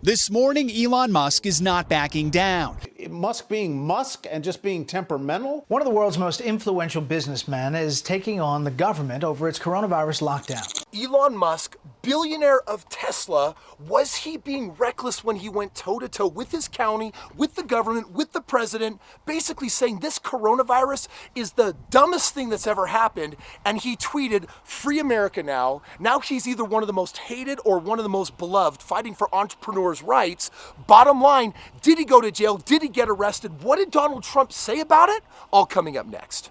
This morning, Elon Musk is not backing down. Musk being Musk and just being temperamental? One of the world's most influential businessmen is taking on the government over its coronavirus lockdown. Elon Musk, billionaire of Tesla, was he being reckless when he went toe-to-toe with his county, with the government, with the president, basically saying this coronavirus is the dumbest thing that's ever happened, and he tweeted, "Free America now." Now he's either one of the most hated or one of the most beloved, fighting for entrepreneurs' rights. Bottom line, did he go to jail? Did he get arrested? What did Donald Trump say about it? All coming up next.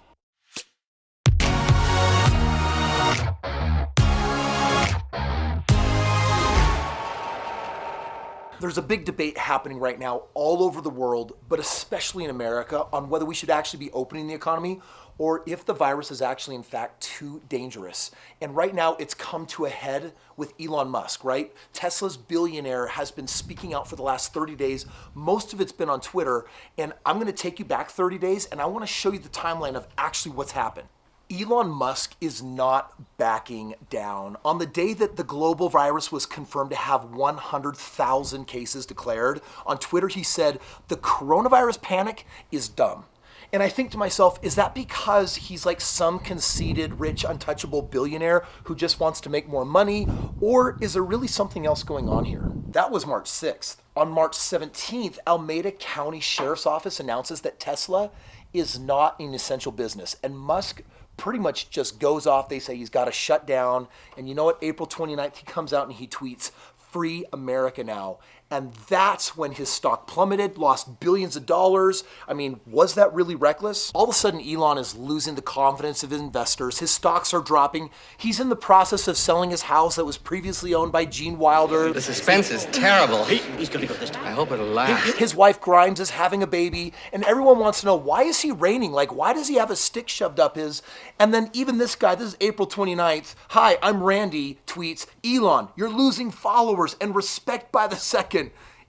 There's a big debate happening right now all over the world, but especially in America, on whether we should actually be opening the economy or if the virus is actually in fact too dangerous. And right now it's come to a head with Elon Musk, right? Tesla's billionaire has been speaking out for the last 30 days. Most of it's been on Twitter. And I'm gonna take you back 30 days and I wanna show you the timeline of actually what's happened. Elon Musk is not backing down. On the day that the global virus was confirmed to have 100,000 cases declared, on Twitter he said, "The coronavirus panic is dumb." And I think to myself, is that because he's like some conceited, rich, untouchable billionaire who just wants to make more money? Or is there really something else going on here? That was March 6th. On March 17th, Alameda County Sheriff's Office announces that Tesla is not an essential business. And Musk pretty much just goes off. They say he's got to shut down. And you know what? April 29th, he comes out and he tweets, "Free America now." And that's when his stock plummeted, lost billions of dollars. I mean, was that really reckless? All of a sudden, Elon is losing the confidence of investors. His stocks are dropping. He's in the process of selling his house that was previously owned by Gene Wilder. The suspense is terrible. He's gonna go this time. I hope it'll last. His wife Grimes is having a baby, and everyone wants to know, why is he reigning? Like, why does he have a stick shoved up his? And then even this guy, this is April 29th. "Hi, I'm Randy," tweets, "Elon, you're losing followers and respect by the second."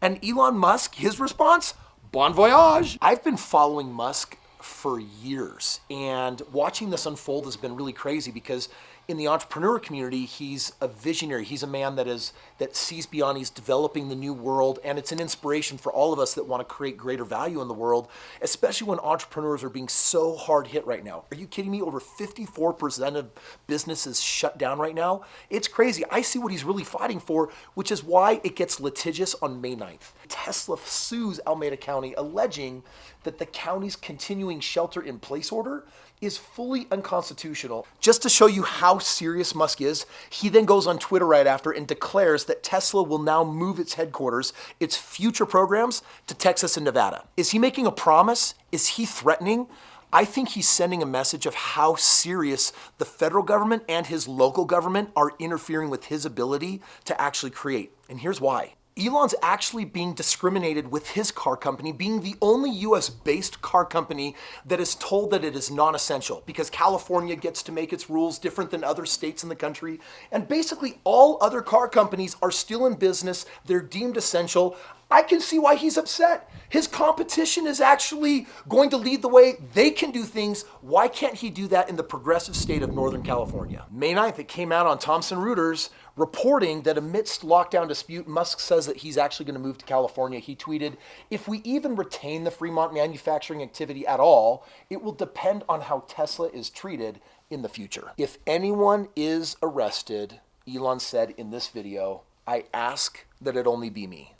And Elon Musk, his response, "Bon voyage." I've been following Musk for years, and watching this unfold has been really crazy because in the entrepreneur community, he's a visionary. He's a man that sees beyond. He's developing the new world, and it's an inspiration for all of us that want to create greater value in the world, especially when entrepreneurs are being so hard hit right now. Are you kidding me? Over 54% of businesses shut down right now. It's crazy. I see what he's really fighting for, which is why it gets litigious on May 9th. Tesla sues Alameda County, alleging that the county's continuing shelter-in-place order is fully unconstitutional. Just to show you how serious Musk is, he then goes on Twitter right after and declares that Tesla will now move its headquarters, its future programs, to Texas and Nevada. Is he making a promise? Is he threatening? I think he's sending a message of how serious the federal government and his local government are interfering with his ability to actually create. And here's why. Elon's actually being discriminated with his car company being the only US-based car company that is told that it is non-essential because California gets to make its rules different than other states in the country. And basically all other car companies are still in business. They're deemed essential. I can see why he's upset. His competition is actually going to lead the way. They can do things. Why can't he do that in the progressive state of Northern California? May 9th, it came out on Thomson Reuters reporting that amidst lockdown dispute, Musk says that he's actually going to move to California. He tweeted, "If we even retain the Fremont manufacturing activity at all, it will depend on how Tesla is treated in the future." If anyone is arrested, Elon said in this video, "I ask that it only be me."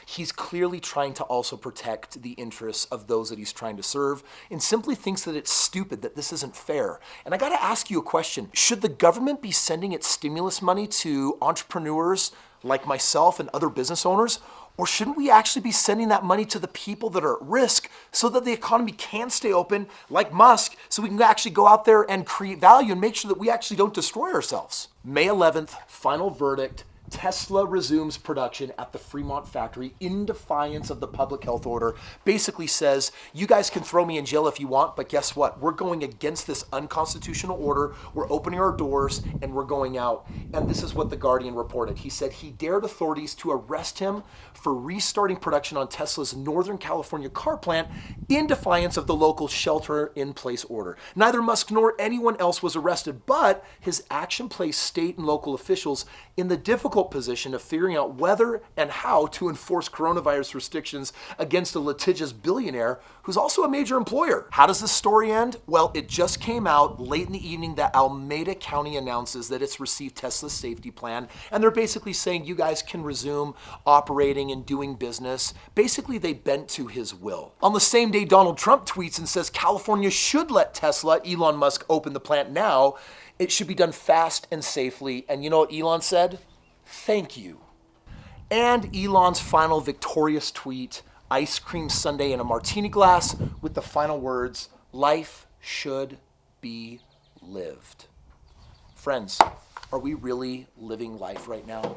He's clearly trying to also protect the interests of those that he's trying to serve and simply thinks that it's stupid, that this isn't fair. And I gotta ask you a question. Should the government be sending its stimulus money to entrepreneurs like myself and other business owners? Or shouldn't we actually be sending that money to the people that are at risk so that the economy can stay open, like Musk, so we can actually go out there and create value and make sure that we actually don't destroy ourselves? May 11th, final verdict. Tesla resumes production at the Fremont factory in defiance of the public health order. Basically says, you guys can throw me in jail if you want, but guess what? We're going against this unconstitutional order. We're opening our doors and we're going out. And this is what The Guardian reported. He said he dared authorities to arrest him for restarting production on Tesla's Northern California car plant in defiance of the local shelter-in-place order. Neither Musk nor anyone else was arrested, but his action placed state and local officials in the difficult difficult position of figuring out whether and how to enforce coronavirus restrictions against a litigious billionaire who's also a major employer. How does this story end? Well, it just came out late in the evening that Alameda County announces that it's received Tesla's safety plan, and they're basically saying you guys can resume operating and doing business. Basically, they bent to his will. On the same day, Donald Trump tweets and says California should let Tesla, Elon Musk, open the plant now. It should be done fast and safely. And you know what Elon said? Thank you. And Elon's final victorious tweet, ice cream sundae in a martini glass, with the final words, life should be lived. Friends, are we really living life right now?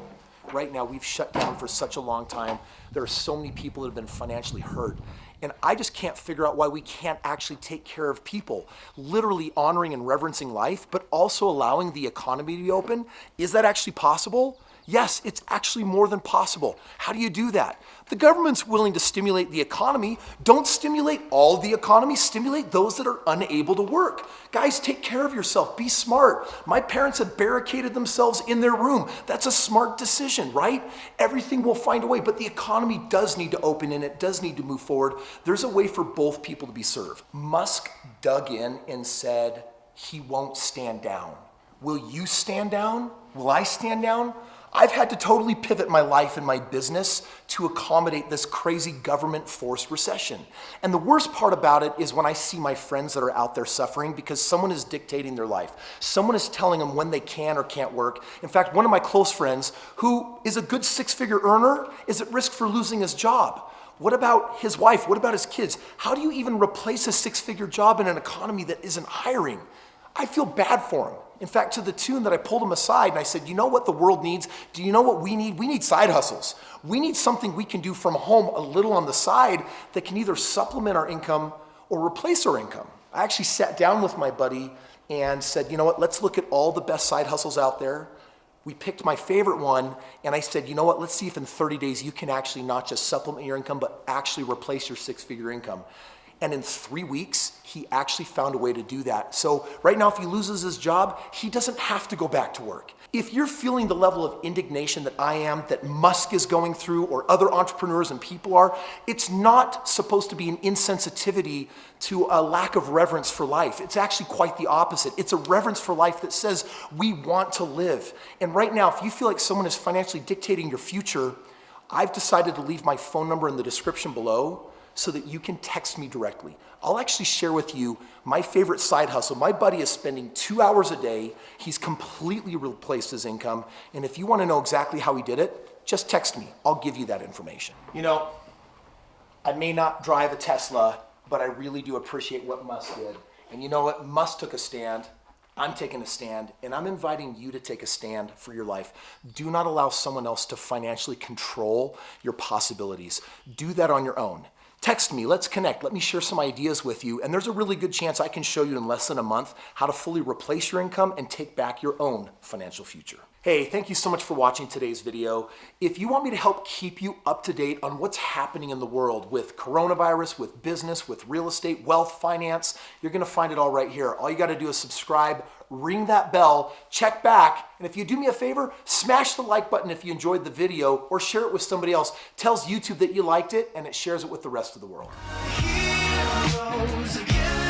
Right now, we've shut down for such a long time. There are so many people that have been financially hurt. And I just can't figure out why we can't actually take care of people, literally honoring and reverencing life, but also allowing the economy to be open. Is that actually possible? Yes, it's actually more than possible. How do you do that? The government's willing to stimulate the economy. Don't stimulate all of the economy, stimulate those that are unable to work. Guys, take care of yourself, be smart. My parents have barricaded themselves in their room. That's a smart decision, right? Everything will find a way, but the economy does need to open and it does need to move forward. There's a way for both people to be served. Musk dug in and said he won't stand down. Will you stand down? Will I stand down? I've had to totally pivot my life and my business to accommodate this crazy government-forced recession. And the worst part about it is when I see my friends that are out there suffering because someone is dictating their life. Someone is telling them when they can or can't work. In fact, one of my close friends, who is a good six-figure earner, is at risk for losing his job. What about his wife? What about his kids? How do you even replace a six-figure job in an economy that isn't hiring? I feel bad for him. In fact, to the tune that I pulled him aside and I said, you know what the world needs? Do you know what we need? We need side hustles. We need something we can do from home a little on the side that can either supplement our income or replace our income. I actually sat down with my buddy and said, you know what, let's look at all the best side hustles out there. We picked my favorite one and I said, you know what, let's see if in 30 days you can actually not just supplement your income, but actually replace your six-figure income. And in 3 weeks, he actually found a way to do that. So right now, if he loses his job, he doesn't have to go back to work. If you're feeling the level of indignation that I am, that Musk is going through, or other entrepreneurs and people are, it's not supposed to be an insensitivity to a lack of reverence for life. It's actually quite the opposite. It's a reverence for life that says we want to live. And right now, if you feel like someone is financially dictating your future, I've decided to leave my phone number in the description below so that you can text me directly. I'll actually share with you my favorite side hustle. My buddy is spending 2 hours a day. He's completely replaced his income. And if you want to know exactly how he did it, just text me. I'll give you that information. You know, I may not drive a Tesla, but I really do appreciate what Musk did. And you know what? Musk took a stand. I'm taking a stand, and I'm inviting you to take a stand for your life. Do not allow someone else to financially control your possibilities. Do that on your own. Text me, let's connect, let me share some ideas with you, and there's a really good chance I can show you in less than a month how to fully replace your income and take back your own financial future. Hey, thank you so much for watching today's video. If you want me to help keep you up to date on what's happening in the world with coronavirus, with business, with real estate, wealth, finance, you're gonna find it all right here. All you gotta do is subscribe, ring that bell, check back, and if you do me a favor, smash the like button if you enjoyed the video or share it with somebody else. Tells YouTube that you liked it and it shares it with the rest of the world. Heroes again.